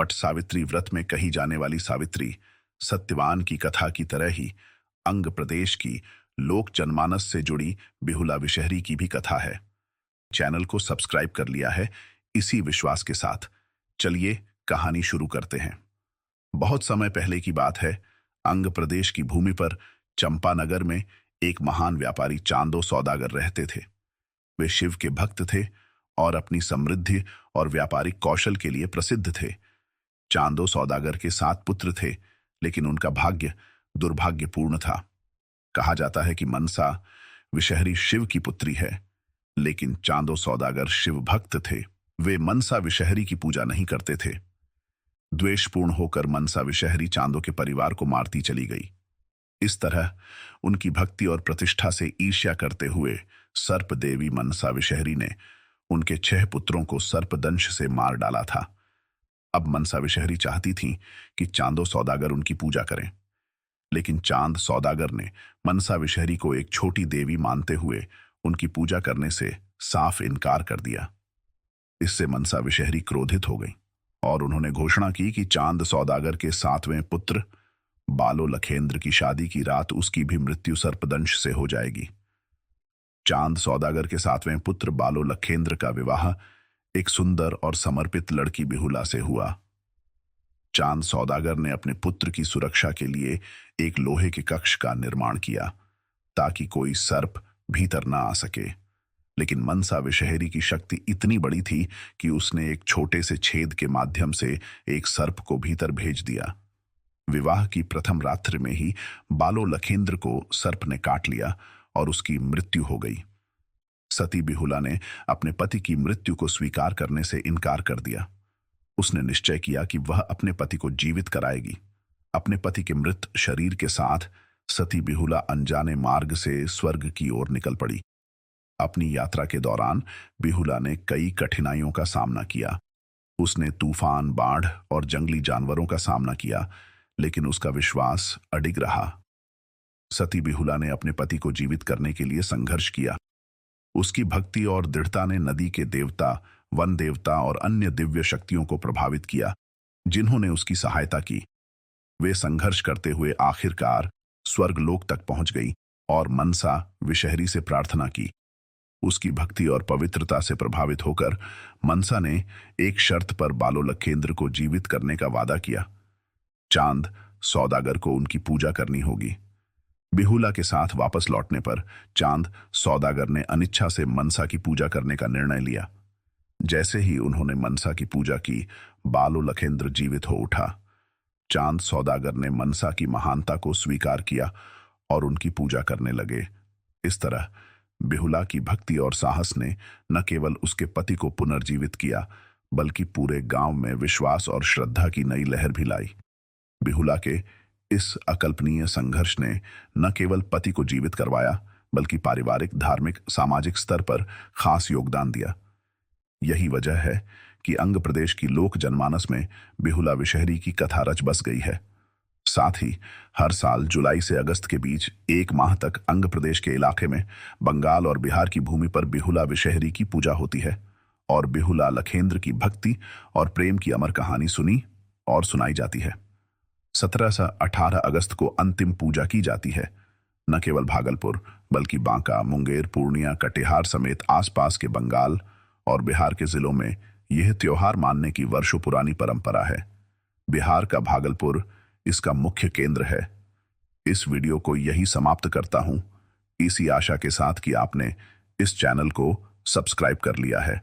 वट सावित्री व्रत में कही जाने वाली सावित्री सत्यवान की कथा की तरह ही अंग प्रदेश की लोक जनमानस से जुड़ी बिहुला विषहरी की भी कथा है। चैनल को सब्सक्राइब कर लिया है इसी विश्वास के साथ। चलिए कहानी शुरू करते हैं। बहुत समय पहले की बात है। अंग प्रदेश की भूमि पर चंपानगर में एक महान व्यापारी चांदो सौदागर रहते थे। वे शिव के भक्त थे और अपनी समृद्धि और व्यापारिक कौशल के लिए प्रसिद्ध थे। चांदो सौदागर के 7 पुत्र थे, लेकिन उनका भाग्य दुर्भाग्यपूर्ण था। कहा जाता है कि मनसा विषहरी शिव की पुत्री है, लेकिन चांदो सौदागर शिव भक्त थे। वे मनसा विषहरी की पूजा नहीं करते थे। द्वेषपूर्ण होकर मनसा विषहरी चांदो के परिवार को मारती चली गई। इस तरह उनकी भक्ति और प्रतिष्ठा से ईर्ष्या करते हुए सर्प देवी मनसा विषहरी ने उनके 6 पुत्रों को सर्पदंश से मार डाला था। अब मनसा विषहरी चाहती थी कि चांदो सौदागर उनकी पूजा करें, लेकिन चांद सौदागर ने मनसा विषहरी को एक छोटी देवी मानते हुए उनकी पूजा करने से साफ इनकार कर दिया। इससे मनसा विषहरी क्रोधित हो गई और उन्होंने घोषणा की कि चांद सौदागर के 7वें पुत्र बालो लखेंद्र की शादी की रात उसकी भी मृत्यु सर्पदंश से हो जाएगी। चांद सौदागर के 7वें पुत्र बालो लखेंद्र का विवाह एक सुंदर और समर्पित लड़की बिहुला से हुआ। चांद सौदागर ने अपने पुत्र की सुरक्षा के लिए एक लोहे के कक्ष का निर्माण किया ताकि कोई सर्प भीतर ना आ सके। लेकिन मनसा विषहरी की शक्ति इतनी बड़ी थी कि उसने एक छोटे से छेद के माध्यम से एक सर्प को भीतर भेज दिया। विवाह की प्रथम रात्रि में ही बालो लखेंद्र को सर्प ने काट लिया और उसकी मृत्यु हो गई। सती बिहुला ने अपने पति की मृत्यु को स्वीकार करने से इनकार कर दिया। उसने निश्चय किया कि वह अपने पति को जीवित कराएगी। अपने पति के मृत शरीर के साथ सती बिहुला अनजाने मार्ग से स्वर्ग की ओर निकल पड़ी। अपनी यात्रा के दौरान बिहुला ने कई कठिनाइयों का सामना किया। उसने तूफान, बाढ़ और जंगली जानवरों का सामना किया, लेकिन उसका विश्वास अडिग रहा। सती बिहुला ने अपने पति को जीवित करने के लिए संघर्ष किया। उसकी भक्ति और दृढ़ता ने नदी के देवता, वन देवता और अन्य दिव्य शक्तियों को प्रभावित किया, जिन्होंने उसकी सहायता की। वे संघर्ष करते हुए आखिरकार स्वर्गलोक तक पहुंच गई और मनसा विषहरी से प्रार्थना की। उसकी भक्ति और पवित्रता से प्रभावित होकर मनसा ने एक शर्त पर बालो लखेंद्र को जीवित करने का वादा किया। चांद सौदागर को उनकी पूजा करनी होगी। बिहुला के साथ वापस लौटने पर चांद सौदागर ने अनिच्छा से मनसा की पूजा करने का निर्णय लिया। जैसे ही उन्होंने मनसा की पूजा की, बालो लखेंद्र जीवित हो उठा। चांद सौदागर ने मनसा की महानता को स्वीकार किया और उनकी पूजा करने लगे। इस तरह बिहुला की भक्ति और साहस ने न केवल उसके पति को पुनर्जीवित किया, बल्कि पूरे गांव में विश्वास और श्रद्धा की नई लहर भी लाई। बिहुला के इस अकल्पनीय संघर्ष ने न केवल पति को जीवित करवाया, बल्कि पारिवारिक, धार्मिक, सामाजिक स्तर पर खास योगदान दिया। यही वजह है कि अंग प्रदेश की लोक जनमानस में बिहुला विषहरी की कथा रच बस गई है। साथ ही हर साल जुलाई से अगस्त के बीच 1 माह तक अंग प्रदेश के इलाके में बंगाल और बिहार की भूमि पर बिहुला विषहरी की पूजा होती है और बिहुला लखेंद्र की भक्ति और प्रेम की अमर कहानी सुनी और सुनाई जाती है। 17 से 18 अगस्त को अंतिम पूजा की जाती है। न केवल भागलपुर, बल्कि बांका, मुंगेर, पूर्णिया, कटिहार समेत आसपास के बंगाल और बिहार के जिलों में यह त्योहार मानने की वर्षों पुरानी परंपरा है। बिहार का भागलपुर इसका मुख्य केंद्र है। इस वीडियो को यही समाप्त करता हूं, इसी आशा के साथ कि आपने इस चैनल को सब्सक्राइब कर लिया है।